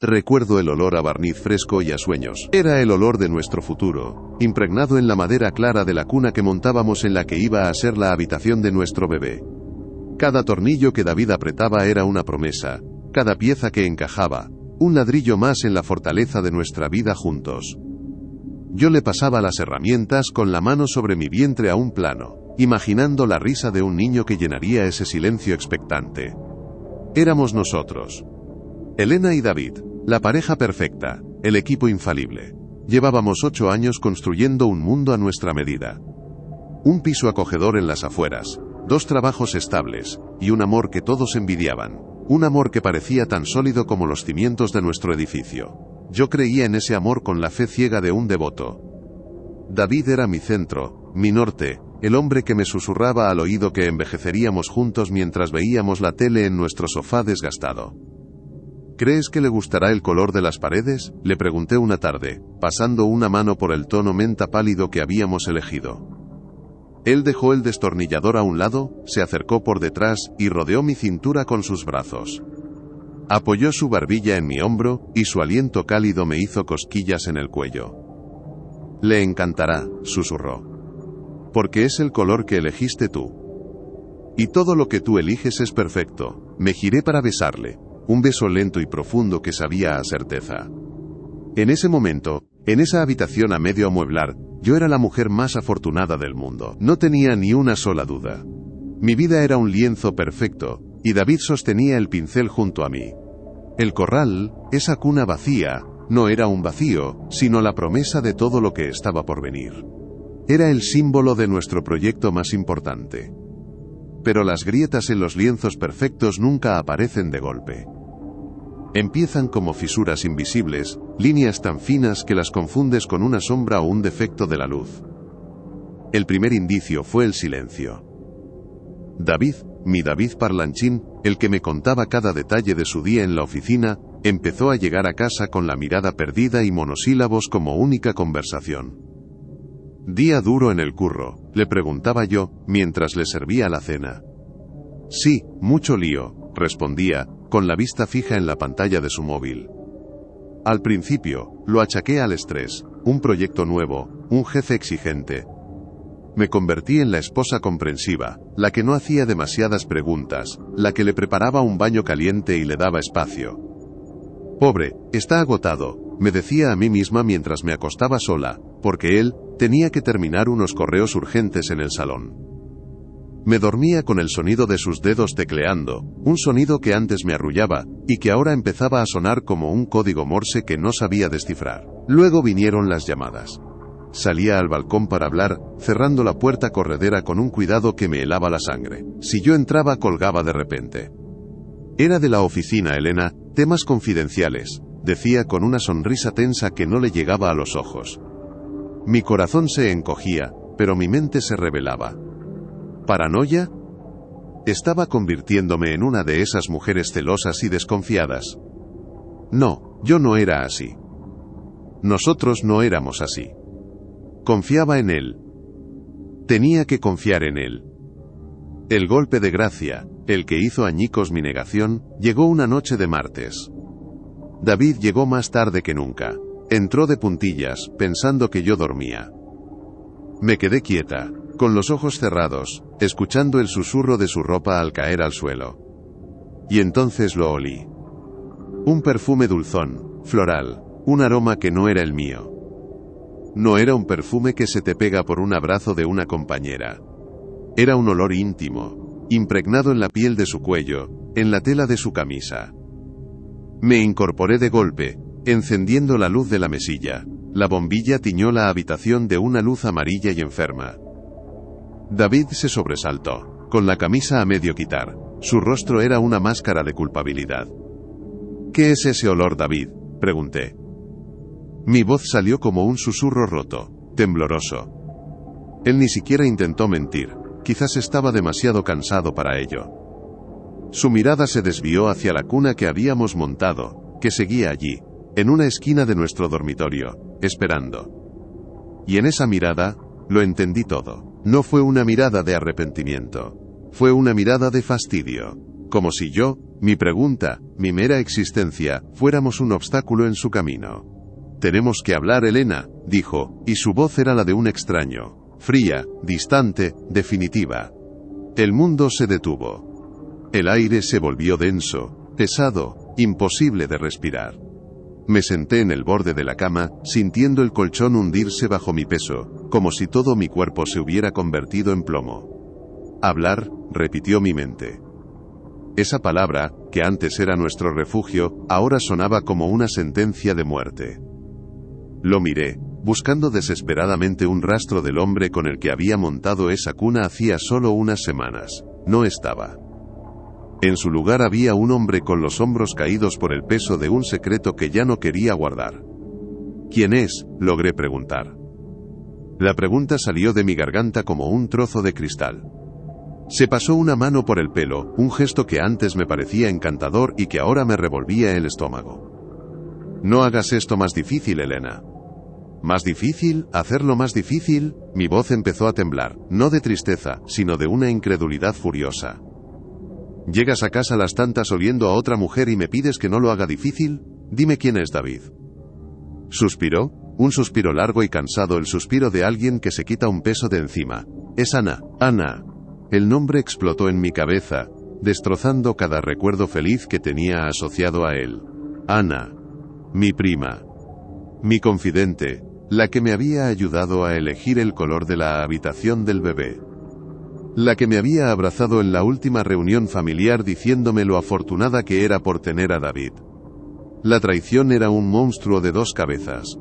Recuerdo el olor a barniz fresco y a sueños. Era el olor de nuestro futuro, impregnado en la madera clara de la cuna que montábamos en la que iba a ser la habitación de nuestro bebé. Cada tornillo que David apretaba era una promesa, cada pieza que encajaba, un ladrillo más en la fortaleza de nuestra vida juntos. Yo le pasaba las herramientas con la mano sobre mi vientre a un plano, imaginando la risa de un niño que llenaría ese silencio expectante. Éramos nosotros. Elena y David, la pareja perfecta, el equipo infalible. Llevábamos 8 años construyendo un mundo a nuestra medida. Un piso acogedor en las afueras, 2 trabajos estables, y un amor que todos envidiaban. Un amor que parecía tan sólido como los cimientos de nuestro edificio. Yo creía en ese amor con la fe ciega de un devoto. David era mi centro, mi norte, el hombre que me susurraba al oído que envejeceríamos juntos mientras veíamos la tele en nuestro sofá desgastado. ¿Crees que le gustará el color de las paredes?, le pregunté una tarde, pasando una mano por el tono menta pálido que habíamos elegido. Él dejó el destornillador a un lado, se acercó por detrás y rodeó mi cintura con sus brazos. Apoyó su barbilla en mi hombro, y su aliento cálido me hizo cosquillas en el cuello. «Le encantará», susurró. «Porque es el color que elegiste tú. Y todo lo que tú eliges es perfecto». Me giré para besarle, un beso lento y profundo que sabía a certeza. En ese momento, en esa habitación a medio amueblar, yo era la mujer más afortunada del mundo. No tenía ni una sola duda. Mi vida era un lienzo perfecto, y David sostenía el pincel junto a mí. El corral, esa cuna vacía, no era un vacío, sino la promesa de todo lo que estaba por venir. Era el símbolo de nuestro proyecto más importante. Pero las grietas en los lienzos perfectos nunca aparecen de golpe. Empiezan como fisuras invisibles, líneas tan finas que las confundes con una sombra o un defecto de la luz. El primer indicio fue el silencio. David, mi David parlanchín, el que me contaba cada detalle de su día en la oficina, empezó a llegar a casa con la mirada perdida y monosílabos como única conversación. «¿Día duro en el curro?», le preguntaba yo, mientras le servía la cena. «Sí, mucho lío», respondía, con la vista fija en la pantalla de su móvil. Al principio, lo achaqué al estrés, un proyecto nuevo, un jefe exigente. Me convertí en la esposa comprensiva, la que no hacía demasiadas preguntas, la que le preparaba un baño caliente y le daba espacio. «Pobre, está agotado», me decía a mí misma mientras me acostaba sola, porque él tenía que terminar unos correos urgentes en el salón. Me dormía con el sonido de sus dedos tecleando, un sonido que antes me arrullaba, y que ahora empezaba a sonar como un código Morse que no sabía descifrar. Luego vinieron las llamadas. Salía al balcón para hablar, cerrando la puerta corredera con un cuidado que me helaba la sangre. Si yo entraba, colgaba de repente. «Era de la oficina, Elena, temas confidenciales», decía con una sonrisa tensa que no le llegaba a los ojos. Mi corazón se encogía, pero mi mente se rebelaba. ¿Paranoia? ¿Estaba convirtiéndome en una de esas mujeres celosas y desconfiadas? No, yo no era así. Nosotros no éramos así. Confiaba en él. Tenía que confiar en él. El golpe de gracia, el que hizo añicos mi negación, llegó una noche de martes. David llegó más tarde que nunca. Entró de puntillas, pensando que yo dormía. Me quedé quieta, con los ojos cerrados, escuchando el susurro de su ropa al caer al suelo. Y entonces lo olí. Un perfume dulzón, floral, un aroma que no era el mío. No era un perfume que se te pega por un abrazo de una compañera. Era un olor íntimo, impregnado en la piel de su cuello, en la tela de su camisa. Me incorporé de golpe, encendiendo la luz de la mesilla. La bombilla tiñó la habitación de una luz amarilla y enferma. David se sobresaltó, con la camisa a medio quitar. Su rostro era una máscara de culpabilidad. «¿Qué es ese olor, David?», pregunté. Mi voz salió como un susurro roto, tembloroso. Él ni siquiera intentó mentir, quizás estaba demasiado cansado para ello. Su mirada se desvió hacia la cuna que habíamos montado, que seguía allí, en una esquina de nuestro dormitorio, esperando. Y en esa mirada, lo entendí todo. No fue una mirada de arrepentimiento. Fue una mirada de fastidio. como si yo, mi pregunta, mi mera existencia, fuéramos un obstáculo en su camino. «Tenemos que hablar, Elena», dijo, y su voz era la de un extraño, fría, distante, definitiva. El mundo se detuvo. El aire se volvió denso, pesado, imposible de respirar. Me senté en el borde de la cama, sintiendo el colchón hundirse bajo mi peso, como si todo mi cuerpo se hubiera convertido en plomo. «Hablar», repitió mi mente. Esa palabra, que antes era nuestro refugio, ahora sonaba como una sentencia de muerte. Lo miré, buscando desesperadamente un rastro del hombre con el que había montado esa cuna hacía solo unas semanas. No estaba. En su lugar había un hombre con los hombros caídos por el peso de un secreto que ya no quería guardar. «¿Quién es?», logré preguntar. La pregunta salió de mi garganta como un trozo de cristal. Se pasó una mano por el pelo, un gesto que antes me parecía encantador y que ahora me revolvía el estómago. «No hagas esto más difícil, Elena». «¿Más difícil? ¿Hacerlo más difícil?». Mi voz empezó a temblar, no de tristeza, sino de una incredulidad furiosa. «¿Llegas a casa a las tantas oliendo a otra mujer y me pides que no lo haga difícil? Dime quién es David». Suspiró, un suspiro largo y cansado, el suspiro de alguien que se quita un peso de encima. «Es Ana, Ana». El nombre explotó en mi cabeza, destrozando cada recuerdo feliz que tenía asociado a él. Ana. Mi prima. Mi confidente, la que me había ayudado a elegir el color de la habitación del bebé. La que me había abrazado en la última reunión familiar diciéndome lo afortunada que era por tener a David. La traición era un monstruo de dos cabezas.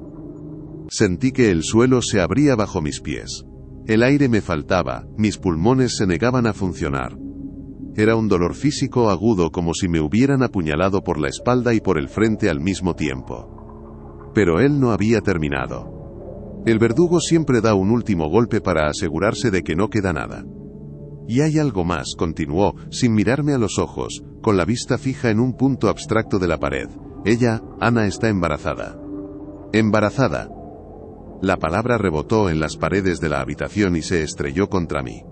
Sentí que el suelo se abría bajo mis pies. El aire me faltaba, mis pulmones se negaban a funcionar. Era un dolor físico agudo, como si me hubieran apuñalado por la espalda y por el frente al mismo tiempo. Pero él no había terminado. El verdugo siempre da un último golpe para asegurarse de que no queda nada. «Y hay algo más», continuó, sin mirarme a los ojos, con la vista fija en un punto abstracto de la pared. «Ella, Ana, está embarazada». «¿Embarazada?». La palabra rebotó en las paredes de la habitación y se estrelló contra mí.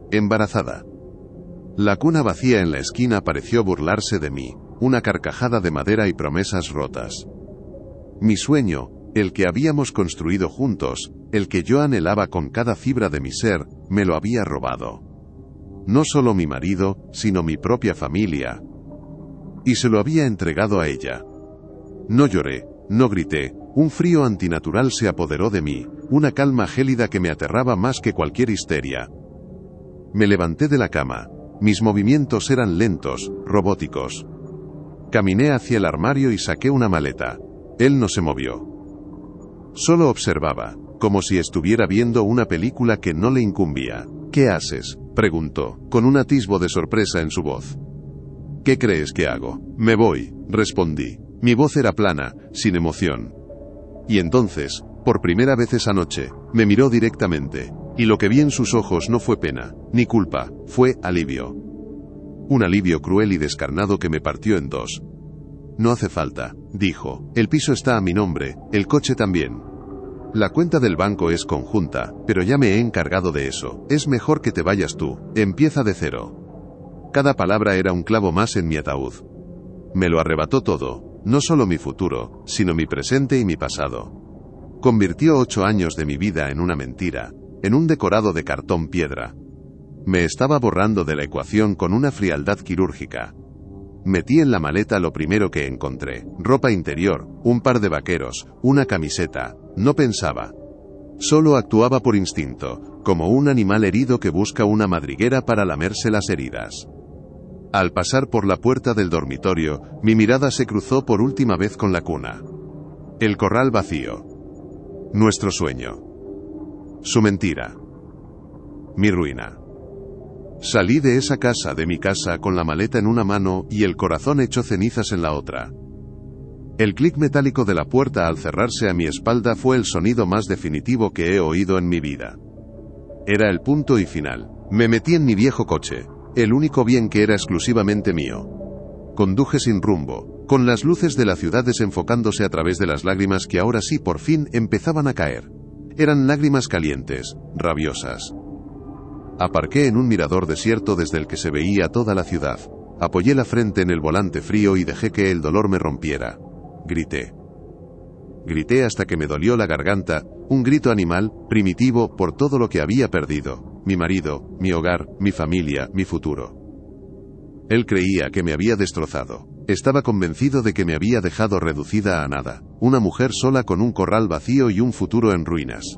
«Embarazada». La cuna vacía en la esquina pareció burlarse de mí, una carcajada de madera y promesas rotas. Mi sueño, el que habíamos construido juntos, el que yo anhelaba con cada fibra de mi ser, me lo había robado. No solo mi marido, sino mi propia familia. Y se lo había entregado a ella. No lloré, no grité, un frío antinatural se apoderó de mí, una calma gélida que me aterraba más que cualquier histeria. Me levanté de la cama. Mis movimientos eran lentos, robóticos. Caminé hacia el armario y saqué una maleta. Él no se movió. Solo observaba, como si estuviera viendo una película que no le incumbía. «¿Qué haces?», preguntó, con un atisbo de sorpresa en su voz. «¿Qué crees que hago?». «Me voy», respondí. Mi voz era plana, sin emoción. Y entonces, por primera vez esa noche, me miró directamente, y lo que vi en sus ojos no fue pena, ni culpa, fue alivio. Un alivio cruel y descarnado que me partió en dos. «No hace falta», dijo, «el piso está a mi nombre, el coche también. La cuenta del banco es conjunta, pero ya me he encargado de eso, es mejor que te vayas tú, empieza de cero». Cada palabra era un clavo más en mi ataúd. Me lo arrebató todo, no solo mi futuro, sino mi presente y mi pasado. Convirtió 8 años de mi vida en una mentira, en un decorado de cartón piedra. Me estaba borrando de la ecuación con una frialdad quirúrgica. Metí en la maleta lo primero que encontré, ropa interior, un par de vaqueros, una camiseta. No pensaba. Solo actuaba por instinto, como un animal herido que busca una madriguera para lamerse las heridas. Al pasar por la puerta del dormitorio, mi mirada se cruzó por última vez con la cuna. El corral vacío. Nuestro sueño. Su mentira. Mi ruina. Salí de esa casa, de mi casa, con la maleta en una mano y el corazón hecho cenizas en la otra. El clic metálico de la puerta al cerrarse a mi espalda fue el sonido más definitivo que he oído en mi vida. Era el punto y final. Me metí en mi viejo coche, el único bien que era exclusivamente mío. Conduje sin rumbo, con las luces de la ciudad desenfocándose a través de las lágrimas que ahora sí por fin empezaban a caer. Eran lágrimas calientes, rabiosas. Aparqué en un mirador desierto desde el que se veía toda la ciudad. Apoyé la frente en el volante frío y dejé que el dolor me rompiera. Grité. Grité hasta que me dolió la garganta, un grito animal, primitivo, por todo lo que había perdido: mi marido, mi hogar, mi familia, mi futuro. Él creía que me había destrozado. Estaba convencido de que me había dejado reducida a nada, una mujer sola con un corral vacío y un futuro en ruinas.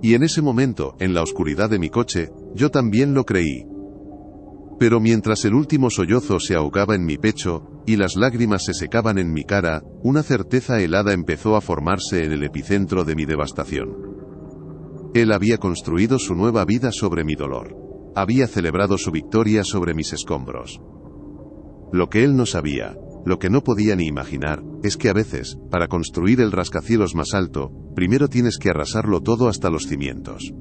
Y en ese momento, en la oscuridad de mi coche, yo también lo creí. Pero mientras el último sollozo se ahogaba en mi pecho, y las lágrimas se secaban en mi cara, una certeza helada empezó a formarse en el epicentro de mi devastación. Él había construido su nueva vida sobre mi dolor. Había celebrado su victoria sobre mis escombros. Lo que él no sabía, lo que no podía ni imaginar, es que a veces, para construir el rascacielos más alto, primero tienes que arrasarlo todo hasta los cimientos.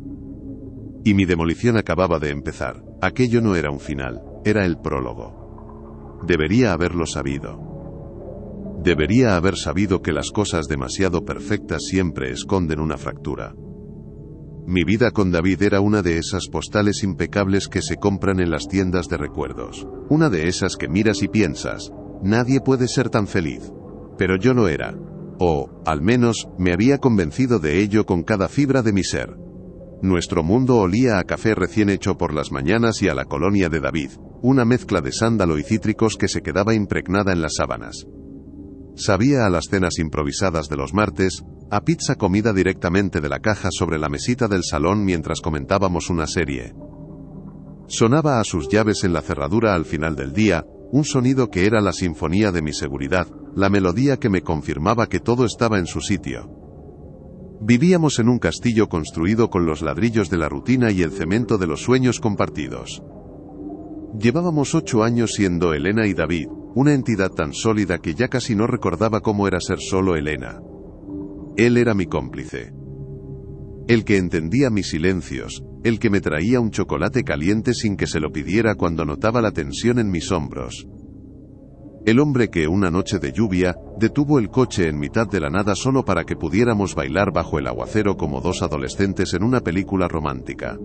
Y mi demolición acababa de empezar. Aquello no era un final, era el prólogo. Debería haberlo sabido. Debería haber sabido que las cosas demasiado perfectas siempre esconden una fractura. Mi vida con David era una de esas postales impecables que se compran en las tiendas de recuerdos. Una de esas que miras y piensas, nadie puede ser tan feliz. Pero yo lo era. O, al menos, me había convencido de ello con cada fibra de mi ser. Nuestro mundo olía a café recién hecho por las mañanas y a la colonia de David, una mezcla de sándalo y cítricos que se quedaba impregnada en las sábanas. Sabía a las cenas improvisadas de los martes, a pizza comida directamente de la caja sobre la mesita del salón mientras comentábamos una serie. Sonaba a sus llaves en la cerradura al final del día, un sonido que era la sinfonía de mi seguridad, la melodía que me confirmaba que todo estaba en su sitio. Vivíamos en un castillo construido con los ladrillos de la rutina y el cemento de los sueños compartidos. Llevábamos 8 años siendo Elena y David, una entidad tan sólida que ya casi no recordaba cómo era ser solo Elena. Él era mi cómplice. El que entendía mis silencios, el que me traía un chocolate caliente sin que se lo pidiera cuando notaba la tensión en mis hombros. El hombre que una noche de lluvia, detuvo el coche en mitad de la nada solo para que pudiéramos bailar bajo el aguacero como dos adolescentes en una película romántica.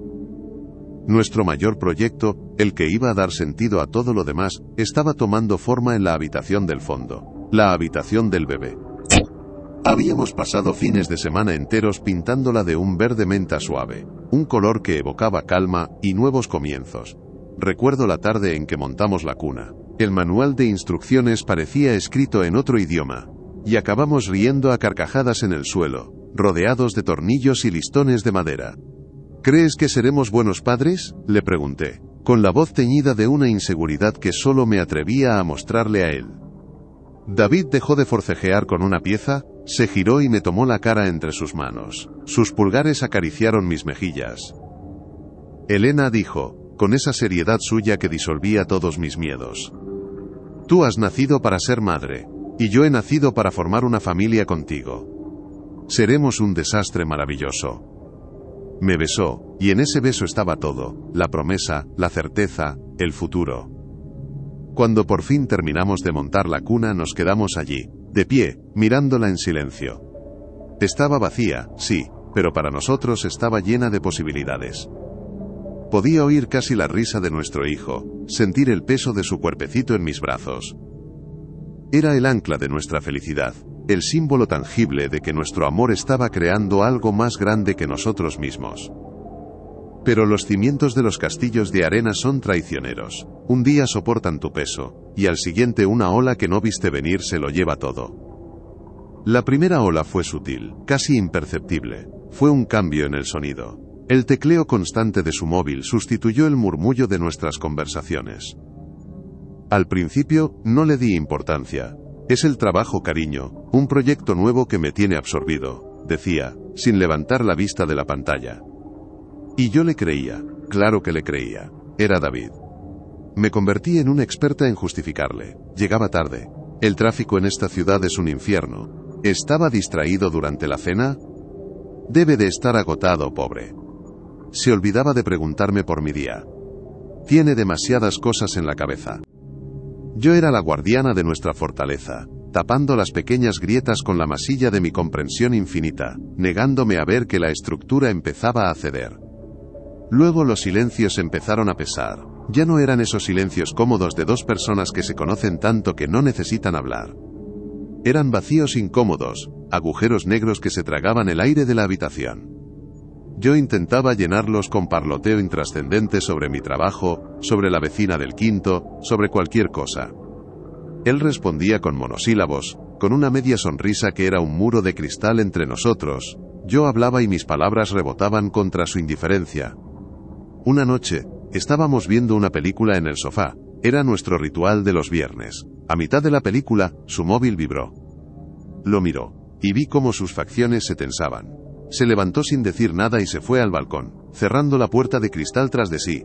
Nuestro mayor proyecto, el que iba a dar sentido a todo lo demás, estaba tomando forma en la habitación del fondo, la habitación del bebé. Habíamos pasado fines de semana enteros pintándola de un verde menta suave, un color que evocaba calma y nuevos comienzos. Recuerdo la tarde en que montamos la cuna. El manual de instrucciones parecía escrito en otro idioma, y acabamos riendo a carcajadas en el suelo, rodeados de tornillos y listones de madera. ¿Crees que seremos buenos padres?, le pregunté, con la voz teñida de una inseguridad que solo me atrevía a mostrarle a él. David dejó de forcejear con una pieza, se giró y me tomó la cara entre sus manos. Sus pulgares acariciaron mis mejillas. Elena dijo, con esa seriedad suya que disolvía todos mis miedos: tú has nacido para ser madre, y yo he nacido para formar una familia contigo. Seremos un desastre maravilloso. Me besó, y en ese beso estaba todo, la promesa, la certeza, el futuro. Cuando por fin terminamos de montar la cuna nos quedamos allí, de pie, mirándola en silencio. Estaba vacía, sí, pero para nosotros estaba llena de posibilidades. Podía oír casi la risa de nuestro hijo, sentir el peso de su cuerpecito en mis brazos. Era el ancla de nuestra felicidad, el símbolo tangible de que nuestro amor estaba creando algo más grande que nosotros mismos. Pero los cimientos de los castillos de arena son traicioneros. Un día soportan tu peso, y al siguiente una ola que no viste venir se lo lleva todo. La primera ola fue sutil, casi imperceptible. Fue un cambio en el sonido. El tecleo constante de su móvil sustituyó el murmullo de nuestras conversaciones. Al principio, no le di importancia. Es el trabajo, cariño, un proyecto nuevo que me tiene absorbido, decía, sin levantar la vista de la pantalla. Y yo le creía, claro que le creía. Era David. Me convertí en una experta en justificarle. Llegaba tarde. El tráfico en esta ciudad es un infierno. ¿Estaba distraído durante la cena? Debe de estar agotado, pobre. Se olvidaba de preguntarme por mi día. Tiene demasiadas cosas en la cabeza. Yo era la guardiana de nuestra fortaleza, tapando las pequeñas grietas con la masilla de mi comprensión infinita, negándome a ver que la estructura empezaba a ceder. Luego los silencios empezaron a pesar, Ya no eran esos silencios cómodos de dos personas que se conocen tanto que no necesitan hablar. Eran vacíos incómodos, agujeros negros que se tragaban el aire de la habitación. Yo intentaba llenarlos con parloteo intrascendente sobre mi trabajo, sobre la vecina del quinto, sobre cualquier cosa. Él respondía con monosílabos, con una media sonrisa que era un muro de cristal entre nosotros. Yo hablaba y mis palabras rebotaban contra su indiferencia. Una noche, estábamos viendo una película en el sofá. Era nuestro ritual de los viernes. A mitad de la película, su móvil vibró. Lo miró, y vi cómo sus facciones se tensaban. Se levantó sin decir nada y se fue al balcón, cerrando la puerta de cristal tras de sí.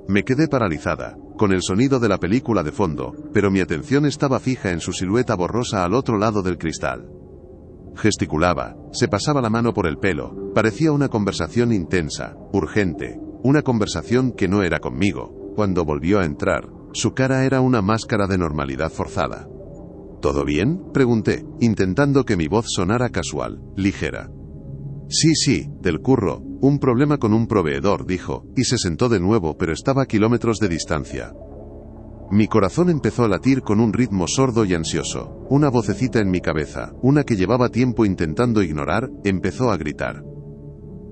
Me quedé paralizada, con el sonido de la película de fondo, pero mi atención estaba fija en su silueta borrosa al otro lado del cristal. Gesticulaba, se pasaba la mano por el pelo, parecía una conversación intensa, urgente, una conversación que no era conmigo. Cuando volvió a entrar, su cara era una máscara de normalidad forzada. ¿Todo bien?, pregunté, intentando que mi voz sonara casual, ligera. Sí, del curro, un problema con un proveedor, dijo, y se sentó de nuevo, pero estaba a kilómetros de distancia. Mi corazón empezó a latir con un ritmo sordo y ansioso. Una vocecita en mi cabeza, una que llevaba tiempo intentando ignorar, empezó a gritar.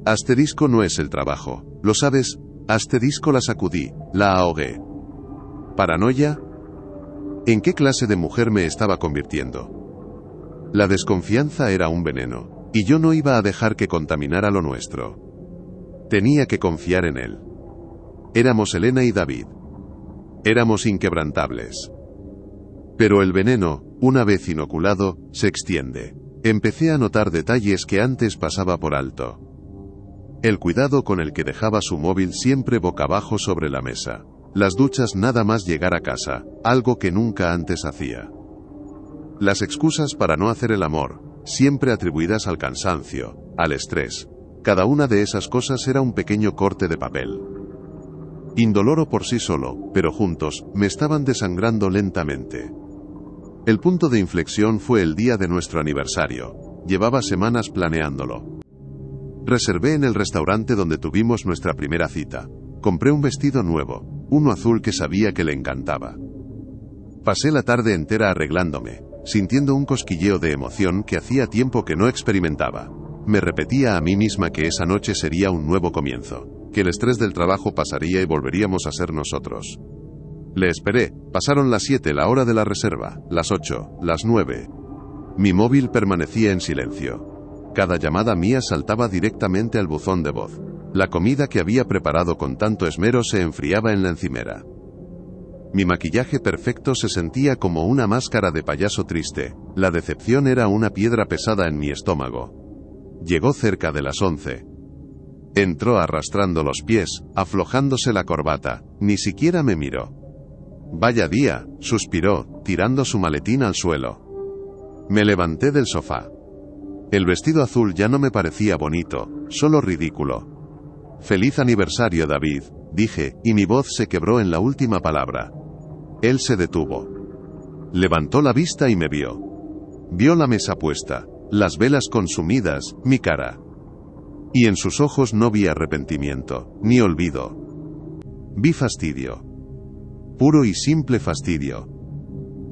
Asterisco no es el trabajo, ¿lo sabes? Asterisco la sacudí, la ahogué. ¿Paranoia? ¿En qué clase de mujer me estaba convirtiendo? La desconfianza era un veneno. Y yo no iba a dejar que contaminara lo nuestro. Tenía que confiar en él. Éramos Elena y David. Éramos inquebrantables. Pero el veneno, una vez inoculado, se extiende. Empecé a notar detalles que antes pasaba por alto. El cuidado con el que dejaba su móvil siempre boca abajo sobre la mesa. Las duchas nada más llegar a casa, algo que nunca antes hacía. Las excusas para no hacer el amor, siempre atribuidas al cansancio, al estrés. Cada una de esas cosas era un pequeño corte de papel. Indoloro por sí solo, pero juntos, me estaban desangrando lentamente. El punto de inflexión fue el día de nuestro aniversario. Llevaba semanas planeándolo. Reservé en el restaurante donde tuvimos nuestra primera cita. Compré un vestido nuevo, uno azul que sabía que le encantaba. Pasé la tarde entera arreglándome, sintiendo un cosquilleo de emoción que hacía tiempo que no experimentaba. Me repetía a mí misma que esa noche sería un nuevo comienzo, que el estrés del trabajo pasaría y volveríamos a ser nosotros. Le esperé, pasaron las 7, la hora de la reserva, las 8, las 9. Mi móvil permanecía en silencio. Cada llamada mía saltaba directamente al buzón de voz. La comida que había preparado con tanto esmero se enfriaba en la encimera. Mi maquillaje perfecto se sentía como una máscara de payaso triste. La decepción era una piedra pesada en mi estómago. Llegó cerca de las 11. Entró arrastrando los pies, aflojándose la corbata. Ni siquiera me miró. Vaya día, suspiró, tirando su maletín al suelo. Me levanté del sofá. El vestido azul ya no me parecía bonito, solo ridículo. Feliz aniversario, David, dije, y mi voz se quebró en la última palabra. Él se detuvo. Levantó la vista y me vio. Vio la mesa puesta, las velas consumidas, mi cara. Y en sus ojos no vi arrepentimiento, ni olvido. Vi fastidio. Puro y simple fastidio.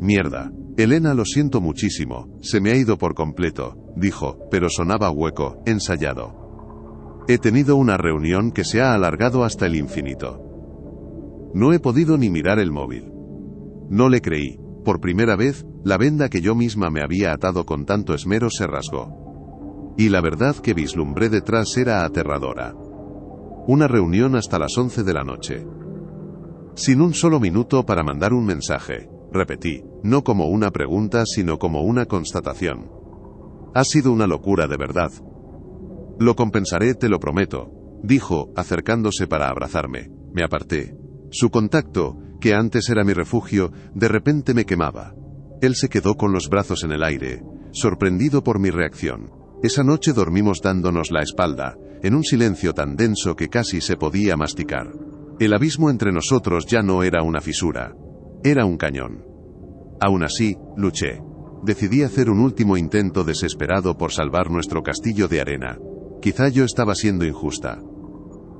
Mierda. Elena, lo siento muchísimo, se me ha ido por completo, dijo, pero sonaba hueco, ensayado. He tenido una reunión que se ha alargado hasta el infinito. No he podido ni mirar el móvil. No le creí. Por primera vez, la venda que yo misma me había atado con tanto esmero se rasgó. Y la verdad que vislumbré detrás era aterradora. Una reunión hasta las 11 de la noche. Sin un solo minuto para mandar un mensaje, repetí, no como una pregunta sino como una constatación. Ha sido una locura de verdad. Lo compensaré, te lo prometo, dijo, acercándose para abrazarme. Me aparté. Su contacto, que antes era mi refugio, de repente me quemaba. Él se quedó con los brazos en el aire, sorprendido por mi reacción. Esa noche dormimos dándonos la espalda, en un silencio tan denso que casi se podía masticar. El abismo entre nosotros ya no era una fisura, era un cañón. Aún así, luché. Decidí hacer un último intento desesperado por salvar nuestro castillo de arena. Quizá yo estaba siendo injusta.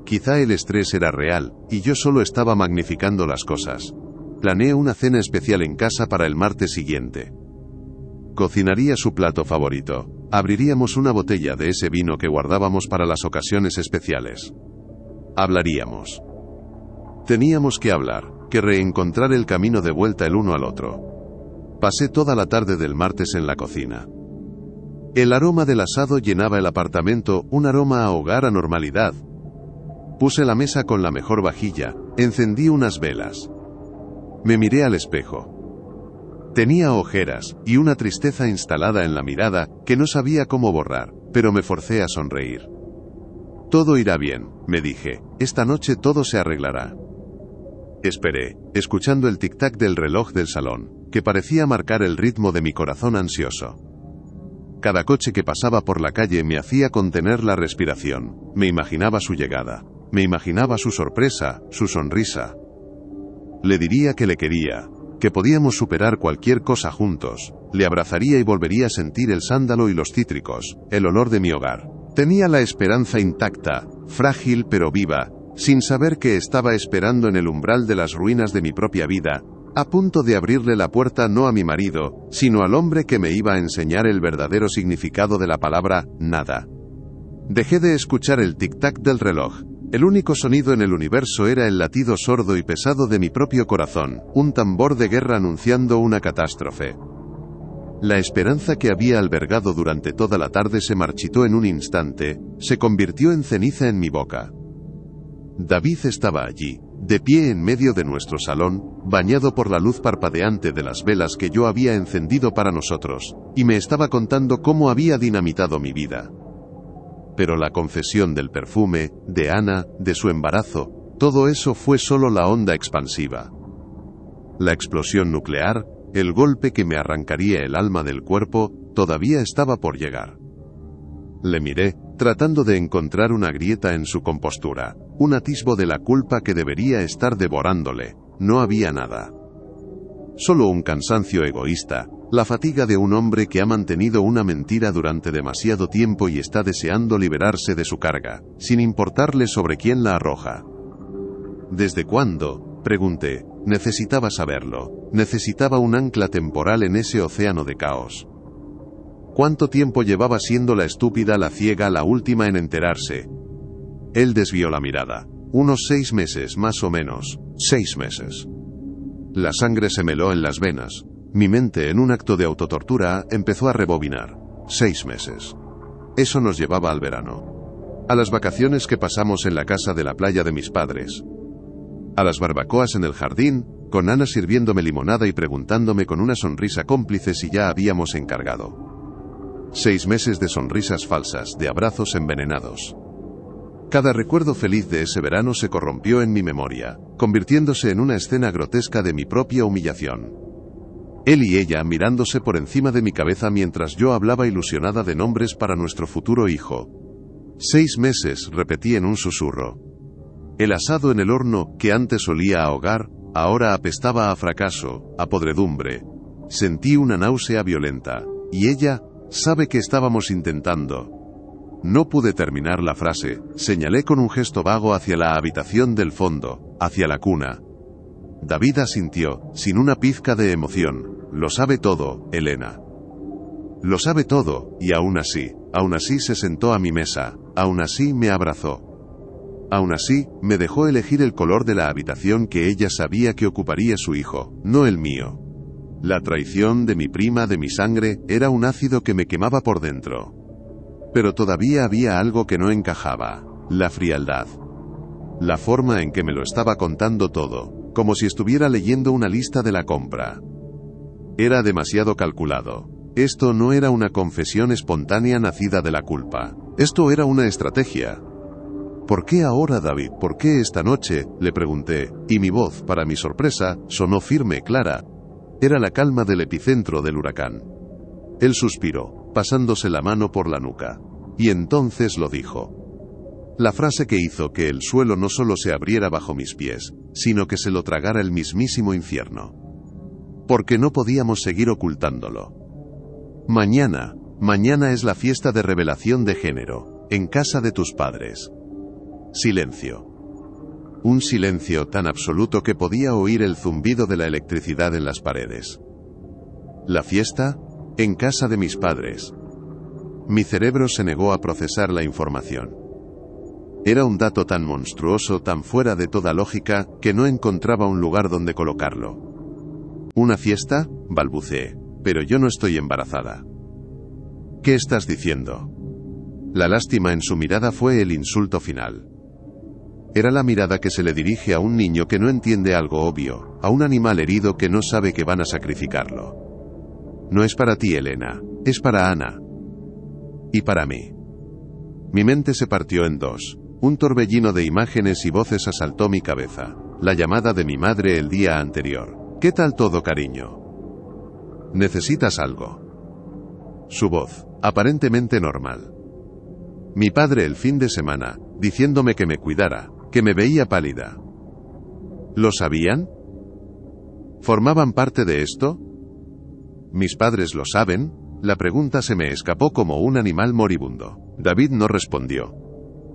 Quizá el estrés era real, y yo solo estaba magnificando las cosas. Planeé una cena especial en casa para el martes siguiente. Cocinaría su plato favorito. Abriríamos una botella de ese vino que guardábamos para las ocasiones especiales. Hablaríamos. Teníamos que hablar, que reencontrar el camino de vuelta el uno al otro. Pasé toda la tarde del martes en la cocina. El aroma del asado llenaba el apartamento, un aroma a hogar, a normalidad. Puse la mesa con la mejor vajilla, encendí unas velas. Me miré al espejo. Tenía ojeras, y una tristeza instalada en la mirada, que no sabía cómo borrar, pero me forcé a sonreír. Todo irá bien, me dije, esta noche todo se arreglará. Esperé, escuchando el tic-tac del reloj del salón, que parecía marcar el ritmo de mi corazón ansioso. Cada coche que pasaba por la calle me hacía contener la respiración, me imaginaba su llegada, me imaginaba su sorpresa, su sonrisa. Le diría que le quería, que podíamos superar cualquier cosa juntos, le abrazaría y volvería a sentir el sándalo y los cítricos, el olor de mi hogar. Tenía la esperanza intacta, frágil pero viva, sin saber que estaba esperando en el umbral de las ruinas de mi propia vida, a punto de abrirle la puerta no a mi marido, sino al hombre que me iba a enseñar el verdadero significado de la palabra nada. Dejé de escuchar el tic-tac del reloj. El único sonido en el universo era el latido sordo y pesado de mi propio corazón, un tambor de guerra anunciando una catástrofe. La esperanza que había albergado durante toda la tarde se marchitó en un instante, se convirtió en ceniza en mi boca. David estaba allí, de pie en medio de nuestro salón, bañado por la luz parpadeante de las velas que yo había encendido para nosotros, y me estaba contando cómo había dinamitado mi vida. Pero la confesión del perfume, de Ana, de su embarazo, todo eso fue solo la onda expansiva. La explosión nuclear, el golpe que me arrancaría el alma del cuerpo, todavía estaba por llegar. Le miré, tratando de encontrar una grieta en su compostura, un atisbo de la culpa que debería estar devorándole. No había nada. Solo un cansancio egoísta, la fatiga de un hombre que ha mantenido una mentira durante demasiado tiempo y está deseando liberarse de su carga, sin importarle sobre quién la arroja. ¿Desde cuándo?, pregunté. Necesitaba saberlo. Necesitaba un ancla temporal en ese océano de caos. ¿Cuánto tiempo llevaba siendo la estúpida, la ciega, la última en enterarse? Él desvió la mirada. Unos 6 meses, más o menos. 6 meses. La sangre se me heló en las venas. Mi mente, en un acto de autotortura, empezó a rebobinar. 6 meses. Eso nos llevaba al verano. A las vacaciones que pasamos en la casa de la playa de mis padres. A las barbacoas en el jardín, con Ana sirviéndome limonada y preguntándome con una sonrisa cómplice si ya habíamos encargado. 6 meses de sonrisas falsas, de abrazos envenenados. Cada recuerdo feliz de ese verano se corrompió en mi memoria, convirtiéndose en una escena grotesca de mi propia humillación. Él y ella mirándose por encima de mi cabeza mientras yo hablaba ilusionada de nombres para nuestro futuro hijo. 6 meses, repetí en un susurro. El asado en el horno, que antes olía a hogar, ahora apestaba a fracaso, a podredumbre. Sentí una náusea violenta. ¿Y ella? ¿Sabe qué estábamos intentando? No pude terminar la frase, señalé con un gesto vago hacia la habitación del fondo, hacia la cuna. David asintió, sin una pizca de emoción. Lo sabe todo, Elena. Lo sabe todo, y aún así se sentó a mi mesa, aún así me abrazó. Aún así, me dejó elegir el color de la habitación que ella sabía que ocuparía su hijo, no el mío. La traición de mi prima, de mi sangre, era un ácido que me quemaba por dentro. Pero todavía había algo que no encajaba, la frialdad. La forma en que me lo estaba contando todo, como si estuviera leyendo una lista de la compra. Era demasiado calculado. Esto no era una confesión espontánea nacida de la culpa. Esto era una estrategia. ¿Por qué ahora, David? ¿Por qué esta noche?, le pregunté, y mi voz, para mi sorpresa, sonó firme, clara. Era la calma del epicentro del huracán. Él suspiró, pasándose la mano por la nuca. Y entonces lo dijo. La frase que hizo que el suelo no solo se abriera bajo mis pies, sino que se lo tragara el mismísimo infierno. Porque no podíamos seguir ocultándolo. Mañana es la fiesta de revelación de género, en casa de tus padres. Silencio. Un silencio tan absoluto que podía oír el zumbido de la electricidad en las paredes. ¿La fiesta? En casa de mis padres. Mi cerebro se negó a procesar la información. Era un dato tan monstruoso, tan fuera de toda lógica, que no encontraba un lugar donde colocarlo. ¿Una fiesta?, balbuceé. Pero yo no estoy embarazada. ¿Qué estás diciendo? La lástima en su mirada fue el insulto final. Era la mirada que se le dirige a un niño que no entiende algo obvio, a un animal herido que no sabe que van a sacrificarlo. No es para ti, Elena, es para Ana. Y para mí. Mi mente se partió en dos. Un torbellino de imágenes y voces asaltó mi cabeza. La llamada de mi madre el día anterior. ¿Qué tal todo, cariño? ¿Necesitas algo? Su voz, aparentemente normal. Mi padre el fin de semana, diciéndome que me cuidara, que me veía pálida. ¿Lo sabían? ¿Formaban parte de esto? ¿Mis padres lo saben? La pregunta se me escapó como un animal moribundo. David no respondió.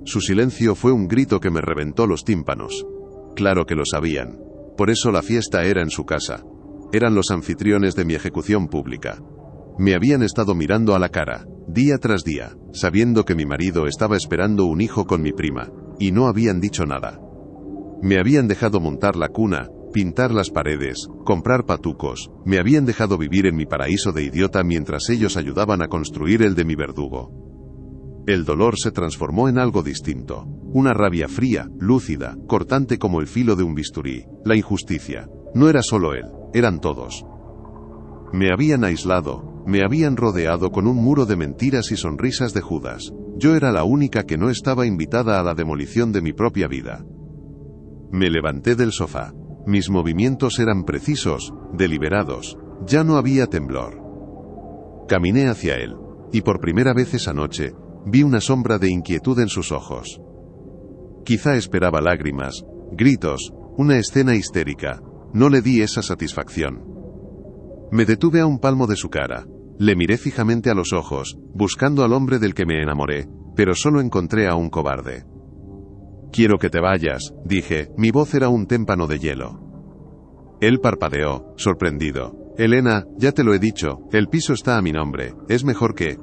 Su silencio fue un grito que me reventó los tímpanos. Claro que lo sabían. Por eso la fiesta era en su casa. Eran los anfitriones de mi ejecución pública. Me habían estado mirando a la cara, día tras día, sabiendo que mi marido estaba esperando un hijo con mi prima, y no habían dicho nada. Me habían dejado montar la cuna, pintar las paredes, comprar patucos, me habían dejado vivir en mi paraíso de idiota mientras ellos ayudaban a construir el de mi verdugo. El dolor se transformó en algo distinto, una rabia fría, lúcida, cortante como el filo de un bisturí. La injusticia. No era solo él, eran todos. Me habían aislado, me habían rodeado con un muro de mentiras y sonrisas de Judas. Yo era la única que no estaba invitada a la demolición de mi propia vida. Me levanté del sofá. Mis movimientos eran precisos, deliberados. Ya no había temblor. Caminé hacia él, y por primera vez esa noche, vi una sombra de inquietud en sus ojos. Quizá esperaba lágrimas, gritos, una escena histérica. No le di esa satisfacción. Me detuve a un palmo de su cara. Le miré fijamente a los ojos, buscando al hombre del que me enamoré, pero solo encontré a un cobarde. Quiero que te vayas, dije, mi voz era un témpano de hielo. Él parpadeó, sorprendido. Elena, ya te lo he dicho, el piso está a mi nombre, es mejor que...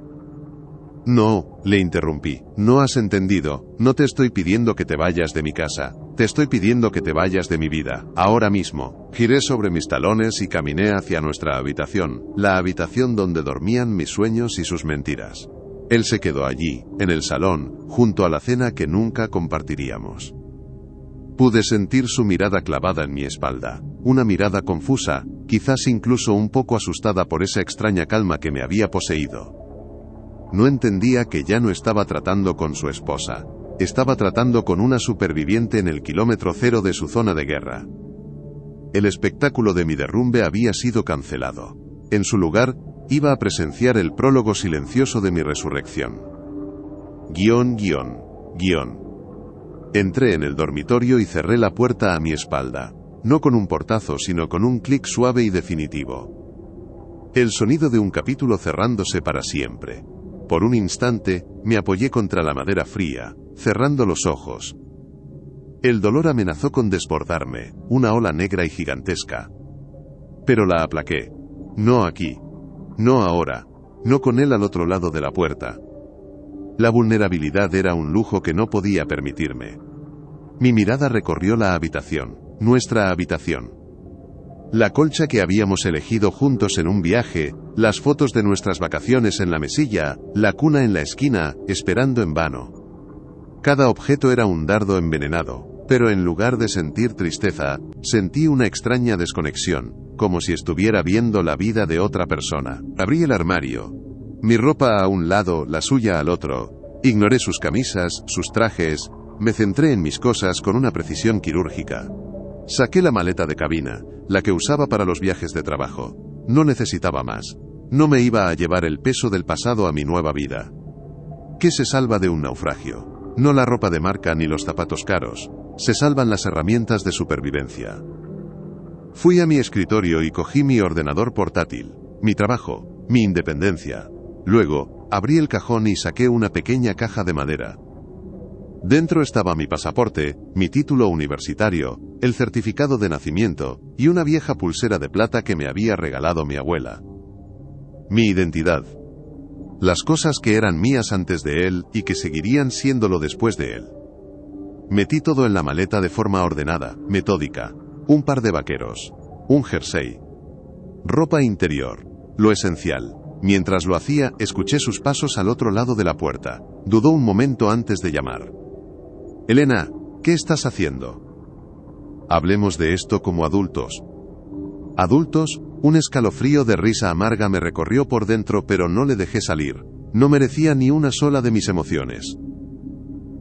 No, le interrumpí, no has entendido, no te estoy pidiendo que te vayas de mi casa, te estoy pidiendo que te vayas de mi vida, ahora mismo. Giré sobre mis talones y caminé hacia nuestra habitación, la habitación donde dormían mis sueños y sus mentiras. Él se quedó allí, en el salón, junto a la cena que nunca compartiríamos. Pude sentir su mirada clavada en mi espalda, una mirada confusa, quizás incluso un poco asustada por esa extraña calma que me había poseído. No entendía que ya no estaba tratando con su esposa, estaba tratando con una superviviente en el kilómetro cero de su zona de guerra. El espectáculo de mi derrumbe había sido cancelado. En su lugar, iba a presenciar el prólogo silencioso de mi resurrección. Guión. Entré en el dormitorio y cerré la puerta a mi espalda, no con un portazo sino con un clic suave y definitivo. El sonido de un capítulo cerrándose para siempre. Por un instante, me apoyé contra la madera fría, cerrando los ojos. El dolor amenazó con desbordarme, una ola negra y gigantesca. Pero la aplaqué. No aquí. No ahora. No con él al otro lado de la puerta. La vulnerabilidad era un lujo que no podía permitirme. Mi mirada recorrió la habitación, nuestra habitación. La colcha que habíamos elegido juntos en un viaje, las fotos de nuestras vacaciones en la mesilla, la cuna en la esquina, esperando en vano. Cada objeto era un dardo envenenado, pero en lugar de sentir tristeza, sentí una extraña desconexión, como si estuviera viendo la vida de otra persona. Abrí el armario. Mi ropa a un lado, la suya al otro. Ignoré sus camisas, sus trajes. Me centré en mis cosas con una precisión quirúrgica. Saqué la maleta de cabina, la que usaba para los viajes de trabajo. No necesitaba más. No me iba a llevar el peso del pasado a mi nueva vida. ¿Qué se salva de un naufragio? No la ropa de marca ni los zapatos caros. Se salvan las herramientas de supervivencia. Fui a mi escritorio y cogí mi ordenador portátil, mi trabajo, mi independencia. Luego, abrí el cajón y saqué una pequeña caja de madera. Dentro estaba mi pasaporte, mi título universitario, el certificado de nacimiento, y una vieja pulsera de plata que me había regalado mi abuela. Mi identidad. Las cosas que eran mías antes de él y que seguirían siéndolo después de él. Metí todo en la maleta de forma ordenada, metódica. Un par de vaqueros. Un jersey. Ropa interior. Lo esencial. Mientras lo hacía, escuché sus pasos al otro lado de la puerta. Dudó un momento antes de llamar. Elena, ¿qué estás haciendo? Hablemos de esto como adultos. ¿Adultos? Un escalofrío de risa amarga me recorrió por dentro, pero no le dejé salir. No merecía ni una sola de mis emociones.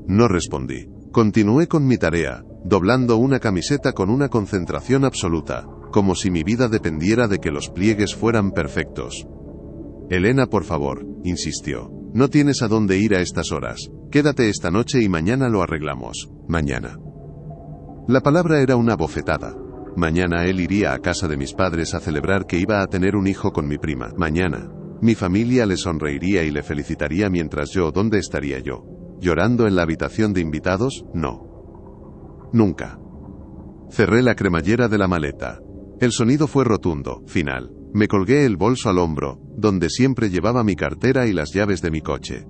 No respondí. Continué con mi tarea, doblando una camiseta con una concentración absoluta, como si mi vida dependiera de que los pliegues fueran perfectos. Elena, por favor, insistió. No tienes a dónde ir a estas horas. Quédate esta noche y mañana lo arreglamos. Mañana. La palabra era una bofetada. Mañana él iría a casa de mis padres a celebrar que iba a tener un hijo con mi prima. Mañana. Mi familia le sonreiría y le felicitaría mientras yo, ¿dónde estaría yo? ¿Llorando en la habitación de invitados? No. Nunca. Cerré la cremallera de la maleta. El sonido fue rotundo, final. Me colgué el bolso al hombro, donde siempre llevaba mi cartera y las llaves de mi coche.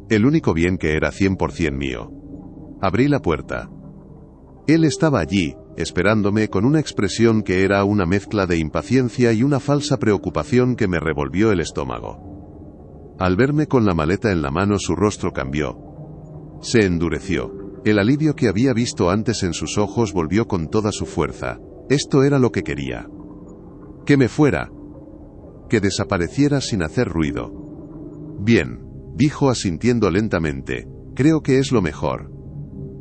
El único bien que era 100% mío. Abrí la puerta. Él estaba allí, esperándome con una expresión que era una mezcla de impaciencia y una falsa preocupación que me revolvió el estómago. Al verme con la maleta en la mano, su rostro cambió. Se endureció. El alivio que había visto antes en sus ojos volvió con toda su fuerza. Esto era lo que quería. Que me fuera. Que desapareciera sin hacer ruido. Bien, dijo asintiendo lentamente. Creo que es lo mejor.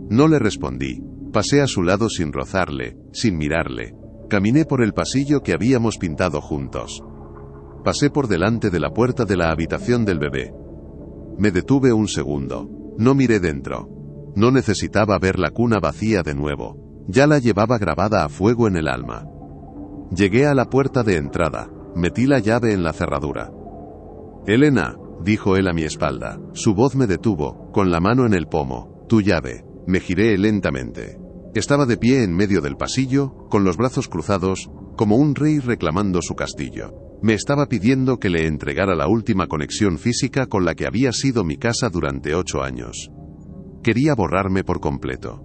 No le respondí. Pasé a su lado sin rozarle, sin mirarle. Caminé por el pasillo que habíamos pintado juntos. Pasé por delante de la puerta de la habitación del bebé. Me detuve un segundo. No miré dentro. No necesitaba ver la cuna vacía de nuevo. Ya la llevaba grabada a fuego en el alma. Llegué a la puerta de entrada. Metí la llave en la cerradura. Elena, dijo él a mi espalda. Su voz me detuvo, con la mano en el pomo. Tu llave. Me giré lentamente. Estaba de pie en medio del pasillo, con los brazos cruzados, como un rey reclamando su castillo. Me estaba pidiendo que le entregara la última conexión física con la que había sido mi casa durante 8 años. Quería borrarme por completo.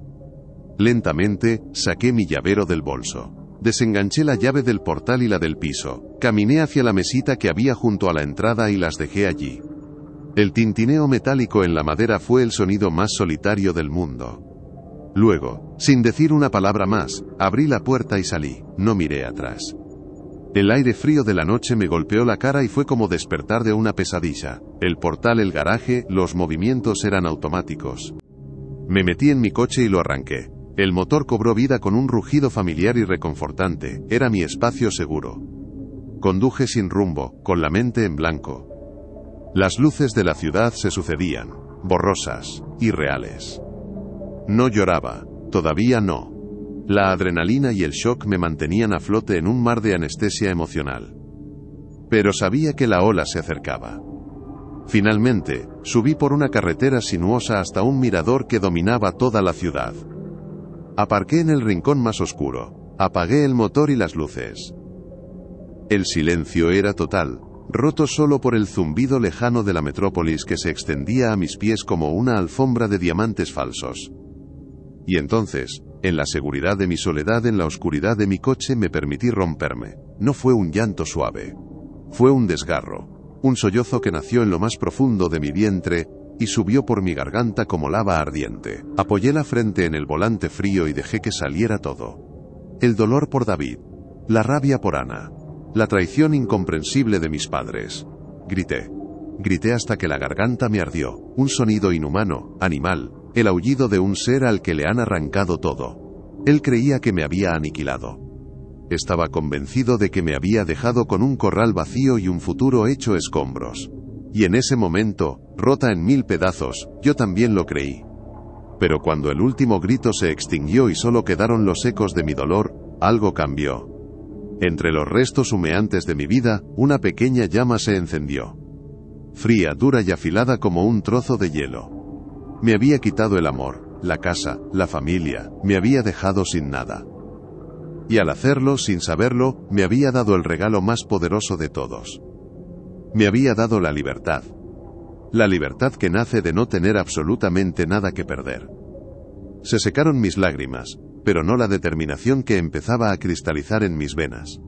Lentamente, saqué mi llavero del bolso. Desenganché la llave del portal y la del piso. Caminé hacia la mesita que había junto a la entrada y las dejé allí. El tintineo metálico en la madera fue el sonido más solitario del mundo. Luego, sin decir una palabra más, abrí la puerta y salí. No miré atrás. El aire frío de la noche me golpeó la cara y fue como despertar de una pesadilla. El portal, el garaje, los movimientos eran automáticos. Me metí en mi coche y lo arranqué. El motor cobró vida con un rugido familiar y reconfortante. Era mi espacio seguro. Conduje sin rumbo, con la mente en blanco. Las luces de la ciudad se sucedían, borrosas, irreales. No lloraba, todavía no. La adrenalina y el shock me mantenían a flote en un mar de anestesia emocional. Pero sabía que la ola se acercaba. Finalmente, subí por una carretera sinuosa hasta un mirador que dominaba toda la ciudad. Aparqué en el rincón más oscuro. Apagué el motor y las luces. El silencio era total, roto solo por el zumbido lejano de la metrópolis que se extendía a mis pies como una alfombra de diamantes falsos. Y entonces, en la seguridad de mi soledad, en la oscuridad de mi coche, me permití romperme. No fue un llanto suave. Fue un desgarro. Un sollozo que nació en lo más profundo de mi vientre y subió por mi garganta como lava ardiente. Apoyé la frente en el volante frío y dejé que saliera todo. El dolor por David. La rabia por Ana. La traición incomprensible de mis padres. Grité. Grité hasta que la garganta me ardió. Un sonido inhumano, animal. El aullido de un ser al que le han arrancado todo. Él creía que me había aniquilado. Estaba convencido de que me había dejado con un corral vacío y un futuro hecho escombros. Y en ese momento, rota en 1000 pedazos, yo también lo creí. Pero cuando el último grito se extinguió y solo quedaron los ecos de mi dolor, algo cambió. Entre los restos humeantes de mi vida, una pequeña llama se encendió. Fría, dura y afilada como un trozo de hielo. Me había quitado el amor, la casa, la familia, me había dejado sin nada. Y al hacerlo, sin saberlo, me había dado el regalo más poderoso de todos. Me había dado la libertad. La libertad que nace de no tener absolutamente nada que perder. Se secaron mis lágrimas, pero no la determinación que empezaba a cristalizar en mis venas.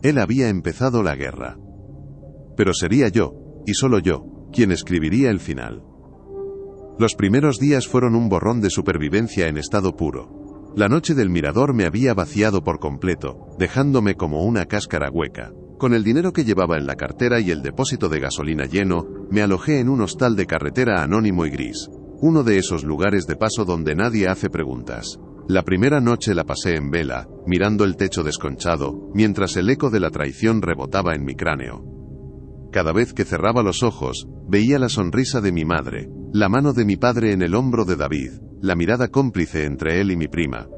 Él había empezado la guerra. Pero sería yo, y solo yo, quien escribiría el final. Los primeros días fueron un borrón de supervivencia en estado puro. La noche del mirador me había vaciado por completo, dejándome como una cáscara hueca. Con el dinero que llevaba en la cartera y el depósito de gasolina lleno, me alojé en un hostal de carretera anónimo y gris. Uno de esos lugares de paso donde nadie hace preguntas. La primera noche la pasé en vela, mirando el techo desconchado, mientras el eco de la traición rebotaba en mi cráneo. Cada vez que cerraba los ojos, veía la sonrisa de mi madre, la mano de mi padre en el hombro de David, la mirada cómplice entre él y mi prima.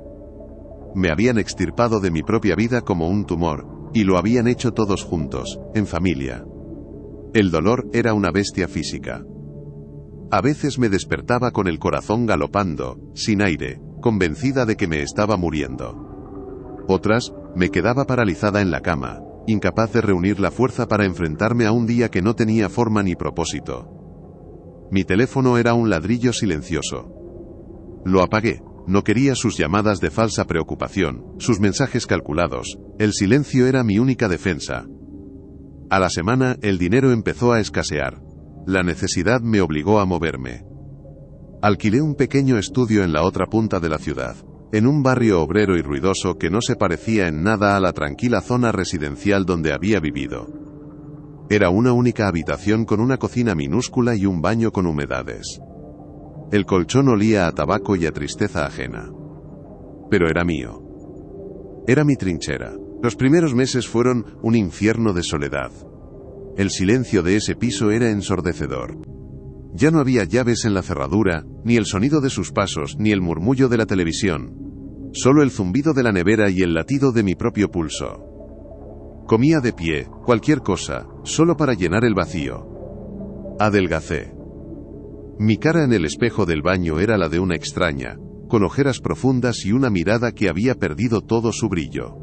Me habían extirpado de mi propia vida como un tumor, y lo habían hecho todos juntos, en familia. El dolor era una bestia física. A veces me despertaba con el corazón galopando, sin aire, convencida de que me estaba muriendo. Otras, me quedaba paralizada en la cama, incapaz de reunir la fuerza para enfrentarme a un día que no tenía forma ni propósito. Mi teléfono era un ladrillo silencioso. Lo apagué, no quería sus llamadas de falsa preocupación, sus mensajes calculados, el silencio era mi única defensa. A la semana, el dinero empezó a escasear. La necesidad me obligó a moverme. Alquilé un pequeño estudio en la otra punta de la ciudad, en un barrio obrero y ruidoso que no se parecía en nada a la tranquila zona residencial donde había vivido. Era una única habitación con una cocina minúscula y un baño con humedades. El colchón olía a tabaco y a tristeza ajena. Pero era mío. Era mi trinchera. Los primeros meses fueron un infierno de soledad. El silencio de ese piso era ensordecedor. Ya no había llaves en la cerradura, ni el sonido de sus pasos, ni el murmullo de la televisión. Solo el zumbido de la nevera y el latido de mi propio pulso. Comía de pie, cualquier cosa, solo para llenar el vacío. Adelgacé. Mi cara en el espejo del baño era la de una extraña, con ojeras profundas y una mirada que había perdido todo su brillo.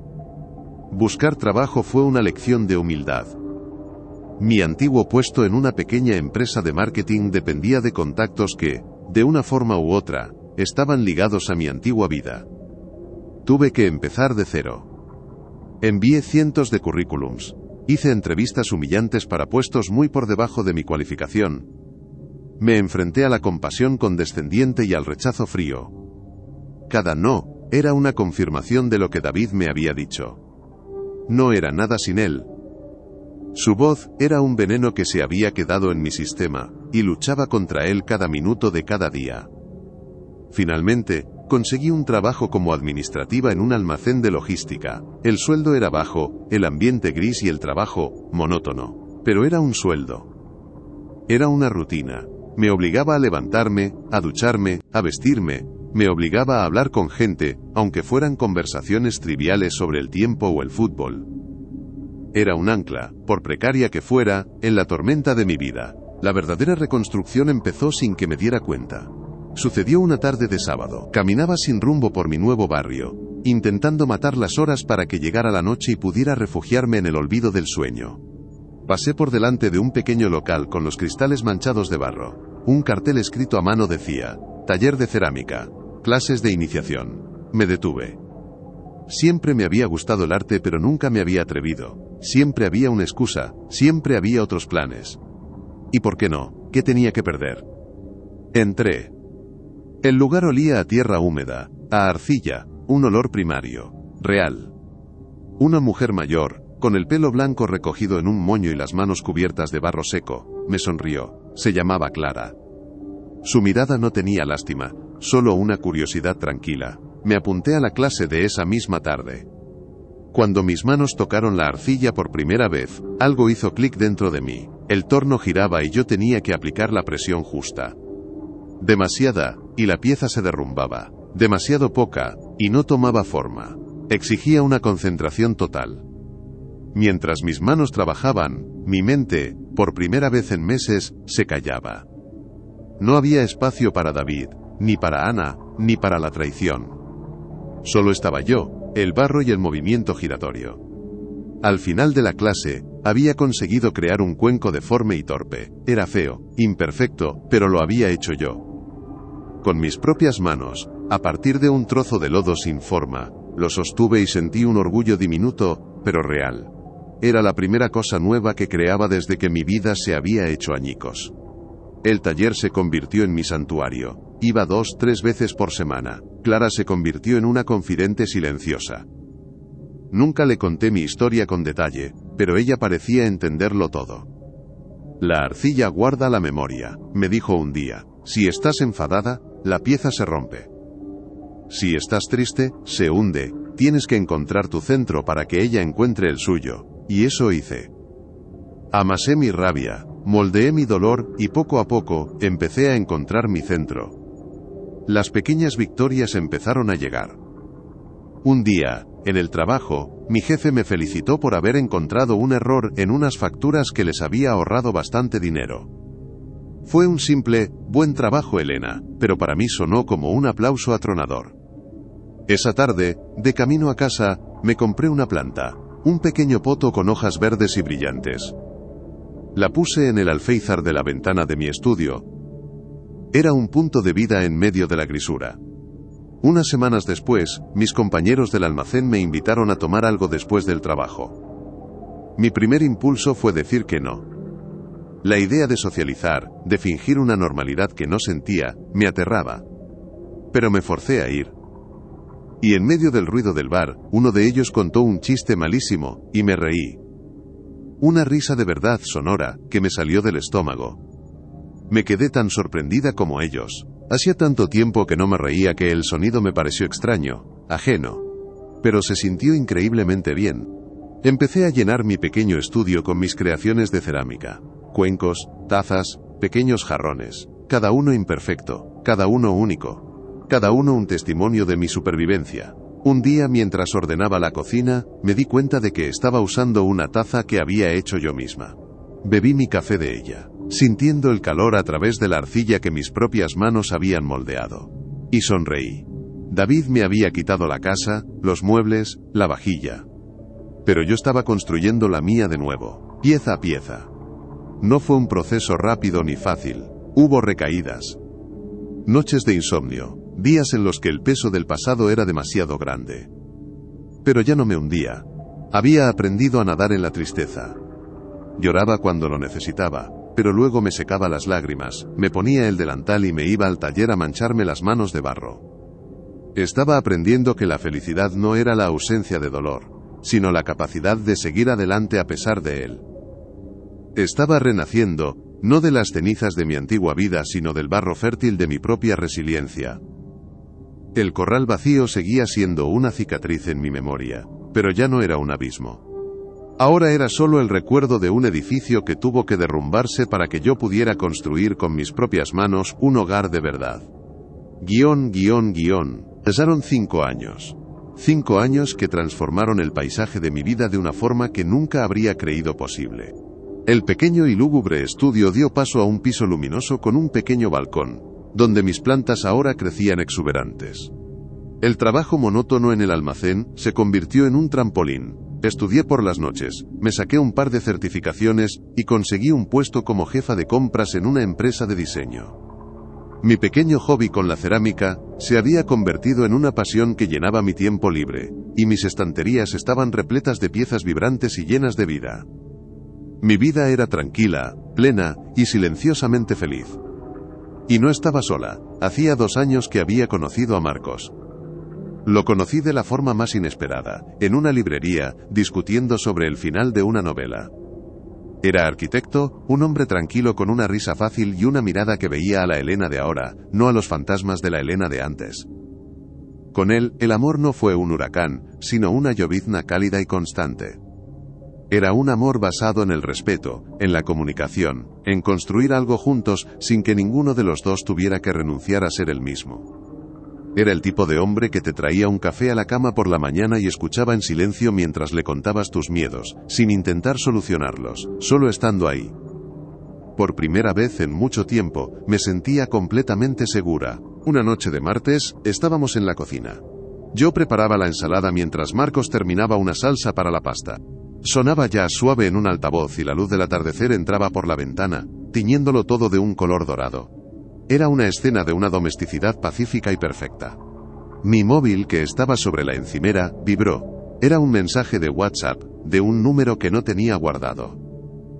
Buscar trabajo fue una lección de humildad. Mi antiguo puesto en una pequeña empresa de marketing dependía de contactos que, de una forma u otra, estaban ligados a mi antigua vida. Tuve que empezar de cero. Envié cientos de currículums. Hice entrevistas humillantes para puestos muy por debajo de mi cualificación. Me enfrenté a la compasión condescendiente y al rechazo frío. Cada no era una confirmación de lo que David me había dicho. No era nada sin él. Su voz era un veneno que se había quedado en mi sistema, y luchaba contra él cada minuto de cada día. Finalmente, conseguí un trabajo como administrativa en un almacén de logística. El sueldo era bajo, el ambiente gris y el trabajo, monótono. Pero era un sueldo. Era una rutina. Me obligaba a levantarme, a ducharme, a vestirme. Me obligaba a hablar con gente, aunque fueran conversaciones triviales sobre el tiempo o el fútbol. Era un ancla, por precaria que fuera, en la tormenta de mi vida. La verdadera reconstrucción empezó sin que me diera cuenta. Sucedió una tarde de sábado. Caminaba sin rumbo por mi nuevo barrio, intentando matar las horas para que llegara la noche y pudiera refugiarme en el olvido del sueño. Pasé por delante de un pequeño local con los cristales manchados de barro. Un cartel escrito a mano decía, taller de cerámica, clases de iniciación. Me detuve. Siempre me había gustado el arte pero nunca me había atrevido. Siempre había una excusa, siempre había otros planes. ¿Y por qué no? ¿Qué tenía que perder? Entré. El lugar olía a tierra húmeda, a arcilla, un olor primario, real. Una mujer mayor, con el pelo blanco recogido en un moño y las manos cubiertas de barro seco, me sonrió. Se llamaba Clara. Su mirada no tenía lástima, solo una curiosidad tranquila. Me apunté a la clase de esa misma tarde. Cuando mis manos tocaron la arcilla por primera vez, algo hizo clic dentro de mí. El torno giraba y yo tenía que aplicar la presión justa. Demasiada, y la pieza se derrumbaba. Demasiado poca, y no tomaba forma. Exigía una concentración total. Mientras mis manos trabajaban, mi mente, por primera vez en meses, se callaba. No había espacio para David, ni para Ana, ni para la traición. Solo estaba yo, el barro y el movimiento giratorio. Al final de la clase, había conseguido crear un cuenco deforme y torpe. Era feo, imperfecto, pero lo había hecho yo. Con mis propias manos, a partir de un trozo de lodo sin forma, lo sostuve y sentí un orgullo diminuto, pero real. Era la primera cosa nueva que creaba desde que mi vida se había hecho añicos. El taller se convirtió en mi santuario. Iba 2-3 veces por semana. Clara se convirtió en una confidente silenciosa. Nunca le conté mi historia con detalle, pero ella parecía entenderlo todo. La arcilla guarda la memoria, me dijo un día. Si estás enfadada, la pieza se rompe. Si estás triste, se hunde. Tienes que encontrar tu centro para que ella encuentre el suyo. Y eso hice. Amasé mi rabia, moldeé mi dolor y poco a poco empecé a encontrar mi centro. Las pequeñas victorias empezaron a llegar. Un día, en el trabajo, mi jefe me felicitó por haber encontrado un error en unas facturas que les había ahorrado bastante dinero. Fue un simple, buen trabajo, Elena, pero para mí sonó como un aplauso atronador. Esa tarde, de camino a casa, me compré una planta, un pequeño poto con hojas verdes y brillantes. La puse en el alféizar de la ventana de mi estudio. Era un punto de vida en medio de la grisura. Unas semanas después, mis compañeros del almacén me invitaron a tomar algo después del trabajo. Mi primer impulso fue decir que no. La idea de socializar, de fingir una normalidad que no sentía, me aterraba. Pero me forcé a ir. Y en medio del ruido del bar, uno de ellos contó un chiste malísimo, y me reí. Una risa de verdad sonora, que me salió del estómago. Me quedé tan sorprendida como ellos. Hacía tanto tiempo que no me reía que el sonido me pareció extraño, ajeno. Pero se sintió increíblemente bien. Empecé a llenar mi pequeño estudio con mis creaciones de cerámica. Cuencos, tazas, pequeños jarrones. Cada uno imperfecto, cada uno único. Cada uno un testimonio de mi supervivencia. Un día, mientras ordenaba la cocina, me di cuenta de que estaba usando una taza que había hecho yo misma. Bebí mi café de ella, sintiendo el calor a través de la arcilla que mis propias manos habían moldeado. Y sonreí. David me había quitado la casa, los muebles, la vajilla. Pero yo estaba construyendo la mía de nuevo, pieza a pieza. No fue un proceso rápido ni fácil. Hubo recaídas. Noches de insomnio, días en los que el peso del pasado era demasiado grande. Pero ya no me hundía. Había aprendido a nadar en la tristeza. Lloraba cuando lo necesitaba, pero luego me secaba las lágrimas, me ponía el delantal y me iba al taller a mancharme las manos de barro. Estaba aprendiendo que la felicidad no era la ausencia de dolor, sino la capacidad de seguir adelante a pesar de él. Estaba renaciendo, no de las cenizas de mi antigua vida, sino del barro fértil de mi propia resiliencia. El corral vacío seguía siendo una cicatriz en mi memoria, pero ya no era un abismo. Ahora era solo el recuerdo de un edificio que tuvo que derrumbarse para que yo pudiera construir con mis propias manos un hogar de verdad. Pasaron 5 años. 5 años que transformaron el paisaje de mi vida de una forma que nunca habría creído posible. El pequeño y lúgubre estudio dio paso a un piso luminoso con un pequeño balcón, donde mis plantas ahora crecían exuberantes. El trabajo monótono en el almacén se convirtió en un trampolín. Estudié por las noches, me saqué un par de certificaciones y conseguí un puesto como jefa de compras en una empresa de diseño. Mi pequeño hobby con la cerámica se había convertido en una pasión que llenaba mi tiempo libre, y mis estanterías estaban repletas de piezas vibrantes y llenas de vida. Mi vida era tranquila, plena y silenciosamente feliz. Y no estaba sola. Hacía 2 años que había conocido a Marcos. Lo conocí de la forma más inesperada, en una librería, discutiendo sobre el final de una novela. Era arquitecto, un hombre tranquilo con una risa fácil y una mirada que veía a la Elena de ahora, no a los fantasmas de la Elena de antes. Con él, el amor no fue un huracán, sino una llovizna cálida y constante. Era un amor basado en el respeto, en la comunicación, en construir algo juntos sin que ninguno de los dos tuviera que renunciar a ser el mismo. Era el tipo de hombre que te traía un café a la cama por la mañana y escuchaba en silencio mientras le contabas tus miedos, sin intentar solucionarlos, solo estando ahí. Por primera vez en mucho tiempo, me sentía completamente segura. Una noche de martes, estábamos en la cocina. Yo preparaba la ensalada mientras Marcos terminaba una salsa para la pasta. Sonaba jazz suave en un altavoz y la luz del atardecer entraba por la ventana, tiñéndolo todo de un color dorado. Era una escena de una domesticidad pacífica y perfecta. Mi móvil, que estaba sobre la encimera, vibró. Era un mensaje de WhatsApp, de un número que no tenía guardado.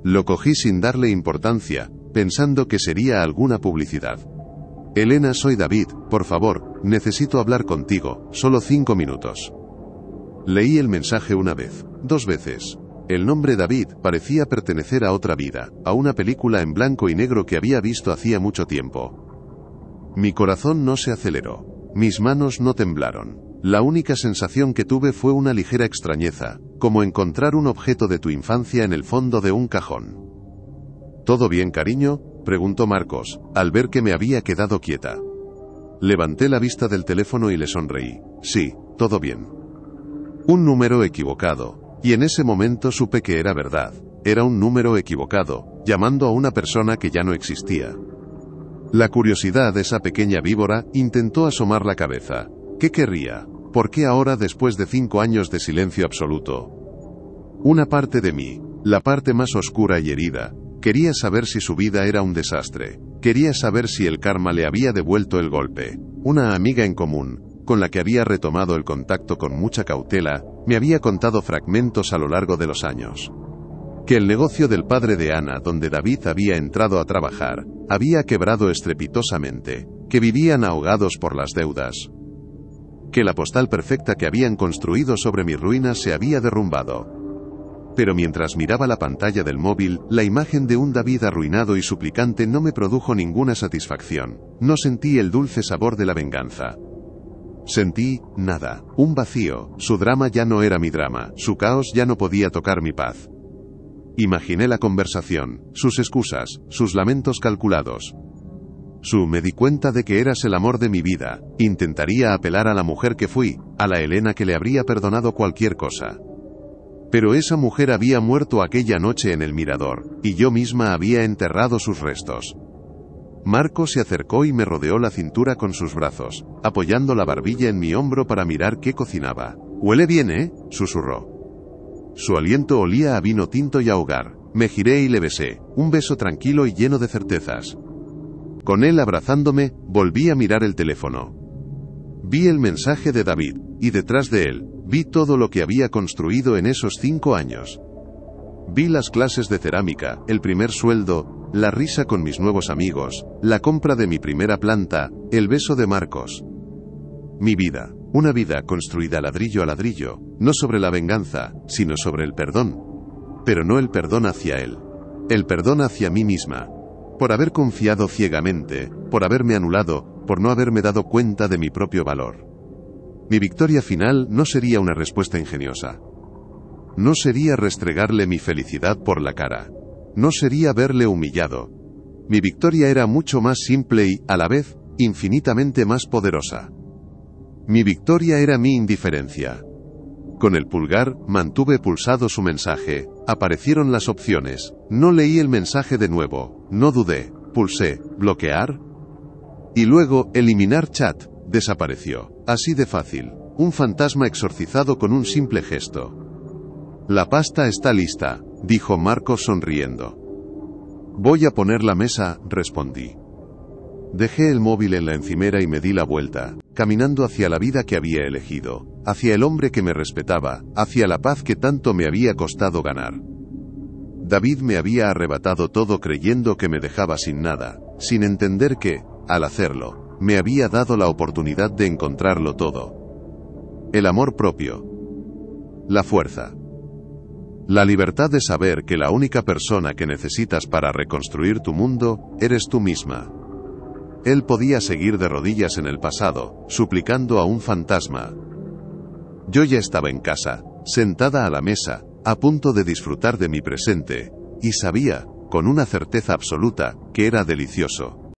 Lo cogí sin darle importancia, pensando que sería alguna publicidad. Elena, soy David, por favor, necesito hablar contigo, solo 5 minutos. Leí el mensaje una vez, 2 veces. El nombre David parecía pertenecer a otra vida, a una película en blanco y negro que había visto hacía mucho tiempo. Mi corazón no se aceleró. Mis manos no temblaron. La única sensación que tuve fue una ligera extrañeza, como encontrar un objeto de tu infancia en el fondo de un cajón. ¿Todo bien, cariño?, preguntó Marcos, al ver que me había quedado quieta. Levanté la vista del teléfono y le sonreí. Sí, todo bien. Un número equivocado, y en ese momento supe que era verdad. Era un número equivocado, llamando a una persona que ya no existía. La curiosidad de esa pequeña víbora intentó asomar la cabeza. ¿Qué querría? ¿Por qué ahora, después de 5 años de silencio absoluto? Una parte de mí, la parte más oscura y herida, quería saber si su vida era un desastre. Quería saber si el karma le había devuelto el golpe. Una amiga en común, con la que había retomado el contacto con mucha cautela, me había contado fragmentos a lo largo de los años. Que el negocio del padre de Ana, donde David había entrado a trabajar, había quebrado estrepitosamente, que vivían ahogados por las deudas. Que la postal perfecta que habían construido sobre mi ruina se había derrumbado. Pero mientras miraba la pantalla del móvil, la imagen de un David arruinado y suplicante no me produjo ninguna satisfacción. No sentí el dulce sabor de la venganza. Sentí nada, un vacío. Su drama ya no era mi drama, su caos ya no podía tocar mi paz. Imaginé la conversación, sus excusas, sus lamentos calculados. Me di cuenta de que eras el amor de mi vida. Intentaría apelar a la mujer que fui, a la Elena que le habría perdonado cualquier cosa. Pero esa mujer había muerto aquella noche en el mirador, y yo misma había enterrado sus restos. Marco se acercó y me rodeó la cintura con sus brazos, apoyando la barbilla en mi hombro para mirar qué cocinaba. «Huele bien, ¿eh?», susurró. Su aliento olía a vino tinto y a hogar. Me giré y le besé, un beso tranquilo y lleno de certezas. Con él abrazándome, volví a mirar el teléfono. Vi el mensaje de David, y detrás de él, vi todo lo que había construido en esos 5 años. Vi las clases de cerámica, el primer sueldo, la risa con mis nuevos amigos, la compra de mi primera planta, el beso de Marcos. Mi vida, una vida construida ladrillo a ladrillo, no sobre la venganza, sino sobre el perdón. Pero no el perdón hacia él. El perdón hacia mí misma. Por haber confiado ciegamente, por haberme anulado, por no haberme dado cuenta de mi propio valor. Mi victoria final no sería una respuesta ingeniosa. No sería restregarle mi felicidad por la cara. No sería verle humillado. Mi victoria era mucho más simple y, a la vez, infinitamente más poderosa. Mi victoria era mi indiferencia. Con el pulgar, mantuve pulsado su mensaje. Aparecieron las opciones. No leí el mensaje de nuevo. No dudé. Pulsé, bloquear. Y luego, eliminar chat. Desapareció. Así de fácil. Un fantasma exorcizado con un simple gesto. La pasta está lista, dijo Marcos sonriendo. Voy a poner la mesa, respondí. Dejé el móvil en la encimera y me di la vuelta, caminando hacia la vida que había elegido, hacia el hombre que me respetaba, hacia la paz que tanto me había costado ganar. David me había arrebatado todo creyendo que me dejaba sin nada, sin entender que, al hacerlo, me había dado la oportunidad de encontrarlo todo. El amor propio. La fuerza. La libertad de saber que la única persona que necesitas para reconstruir tu mundo, eres tú misma. Él podía seguir de rodillas en el pasado, suplicando a un fantasma. Yo ya estaba en casa, sentada a la mesa, a punto de disfrutar de mi presente, y sabía, con una certeza absoluta, que era delicioso.